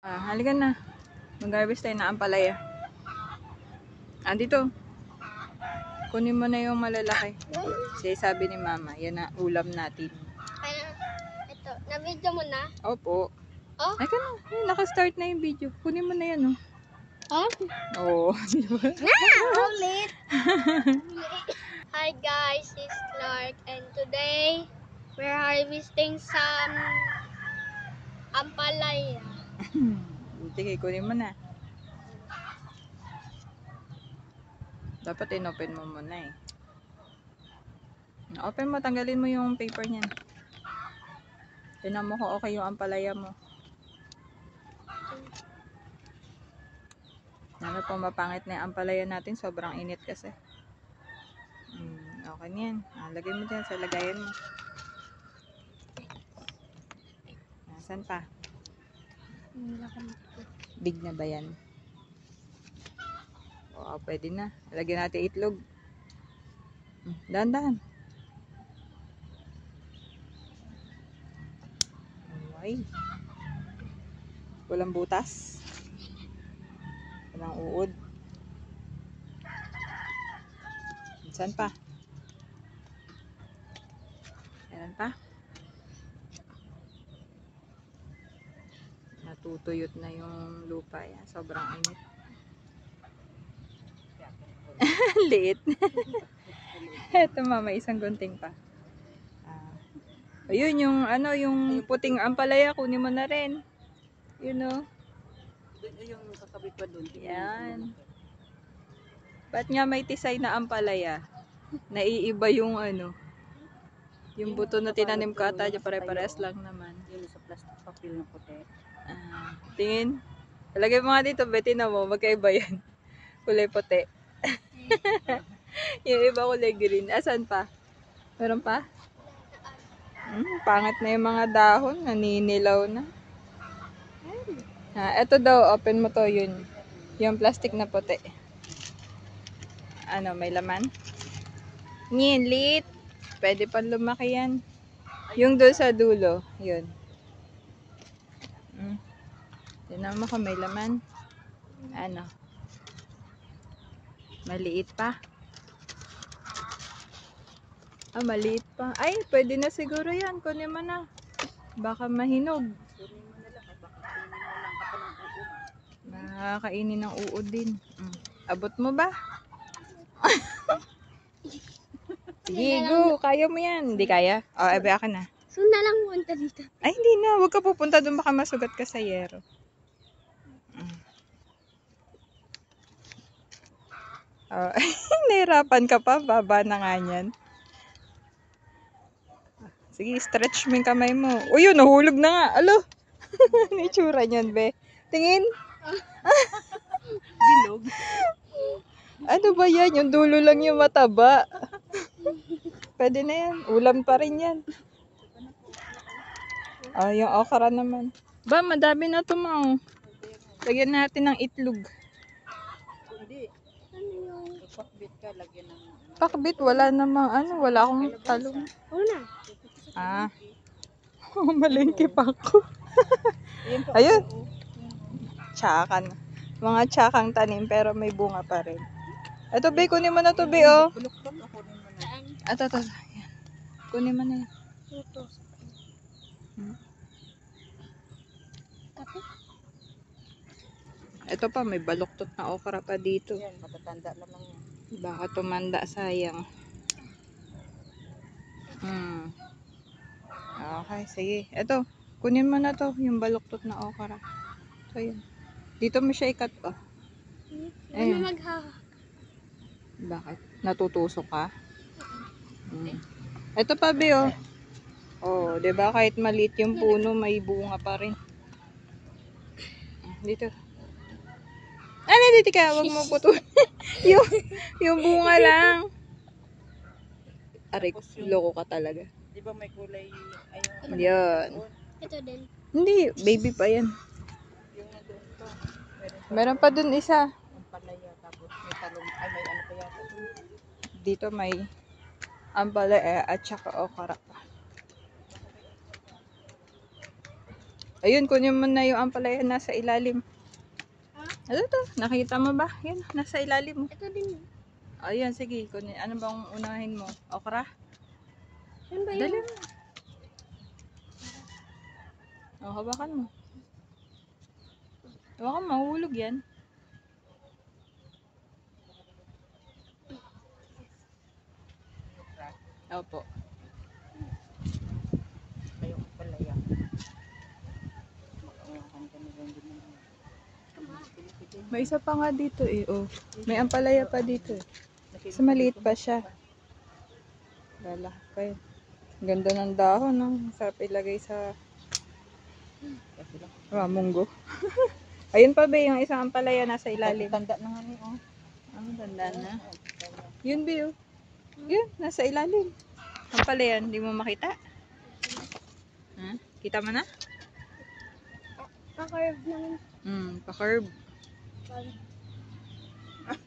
Halika na. Mag-harvest tayo na ampalaya. Dito. Kunin mo na yung malalaki. Kasi sabi ni mama, yan na ulam natin. Ito, na-video mo na? Opo. Oh? Ay ka na. Naka-start na yung video. Kunin mo na yan, oh. Oh? Oo. Ulit! Hi guys, it's Clark and today we're harvesting some ampalaya. Sige, kunin mo na. Dapat in-open mo muna eh. Open mo, tanggalin mo yung paper niyan. Tingnan mo kung okay yung ampalaya mo. Ano po, mapangit na yung ampalaya natin. Sobrang init kasi. Okay na yan. Lagay mo dyan sa lagayan mo. Saan pa? Big na ba yan? Oo, pwede na. Lagyan natin itlog. Dahan-dahan. Okay. Walang butas. Walang uod. Saan pa? Ayan pa. Natutuyot na yung lupa. Yan. Sobrang init. Liit. Ito mama, isang gunting pa. Ayun, yung ano, yung puting ampalaya, kunin mo na rin. Yun o. Yung kakabit pa doon. Yan. Ba't nga may tisay na ampalaya? Naiiba yung ano. Yung buto na tinanim ko ata, pare-pares lang naman. Yung sa plastic papel na puti. Tingin. Talagay mo nga dito, Betty na mo, magkaiba yan. Kulay puti. Yung iba kulay green. Asan pa? Meron pa? Pangat na yung mga dahon. Naninilaw na. Ito daw, open mo to yun. Yung plastic na puti. Ano, may laman? Ngilit. Pwede pa lumaki yan. Yung doon sa dulo. Yun. Tignan mo kung may laman. Ano? Maliit pa. Maliit pa. Ay, pwede na siguro yan. Kunin mo na. Baka mahinog. Kunin mo na lang. Baka Makakainin kainin mo lang ng uod din. Abot mo ba? Sige, go. Kaya mo yan. Hindi kaya? Ebe ka na. So na lang punta dito. Ay, hindi na. Huwag ka pupunta doon. Baka masugat ka sa yero. Nahirapan ka pa. Baba na nga yan. Sige, stretch mo yung kamay mo. Uy, yun, nahulog na nga. Alo. Ano yung tsura niyan, be? Tingin. bilog. Ano ba yan? Yung dulo lang yung mataba. Pwede na yan. Ulam pa rin yan. Yung okra naman. Ba, madami na ito, Mang. Lagyan natin ng itlog. Hindi. Ipakbit ka, lagyan ng... Pakbit, wala namang ano. Wala akong talong. Una. Malingki pa ako. Ayun. Tsakan. Mga tsakang tanim pero may bunga pa rin. Ito, be, kunin mo na to, be, oh. Bulok-bulok ako kunin mo na. Ito. Yan. Kunin mo na yan. Ito. Kape? Ito pa, may baluktot na okra pa dito. Yan, matatanda naman yan. Baka tumanda, sayang. Okay, sige. Ito, kunin mo na to, yung baluktot na okra. So, yun. Dito mo siya ikat, oh. Ano maghaha? Bakit? Natutusok ka? Ito pa, be, oh. Oh, 'di ba kahit maliit yung puno, may bunga pa rin. Dito. Dito ka, wag mo putol. yung bunga lang. Aray, loko ka talaga. Di ba may kulay? Yan. Ito din. Hindi, baby pa yan. Yung nandun to. Meron pa dun isa. Ang palaya, tapos may talong. Ay, may ano pa yata. Dito may ampalaya at saka okra. Ayun, kunin mo na yung ampalaya nasa ilalim. Ano to? Nakita mo ba? Yan, nasa ilalim mo. Ito din. Ayan, sige. Kunin. Ano bang unahin mo? Okra? Yan ba Dali yun? mo. O, hawakan mo. Hawakan mo, mahulog yan. Opo. Kayong palaya. Makaungahan ka na lang din naman. May isa pa nga dito eh. Oh. May ampalaya pa dito eh. Kasi maliit pa siya. Lalaki pa yun. Ganda ng dahon, no? Sarap ilagay sa munggo. Ayun pa ba yung isang ampalaya nasa ilalim? Tanda na nga niyo. Oh. Ah, tanda na. Yun ba yun? Yun, nasa ilalim. Ampalaya, hindi mo makita? Ha? Kita mo na? Pa-curve naman. Pa-curve.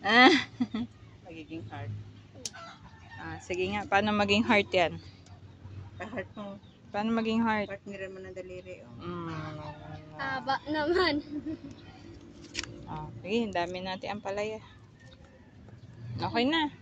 Ah. Magiging hard. Sige nga, paano maging heart yan? Pa-heart mo. Paano maging heart? Partneran mo ng daliri. Oh. Aba naman. Sige, ang dami natin ampalaya. Okay na.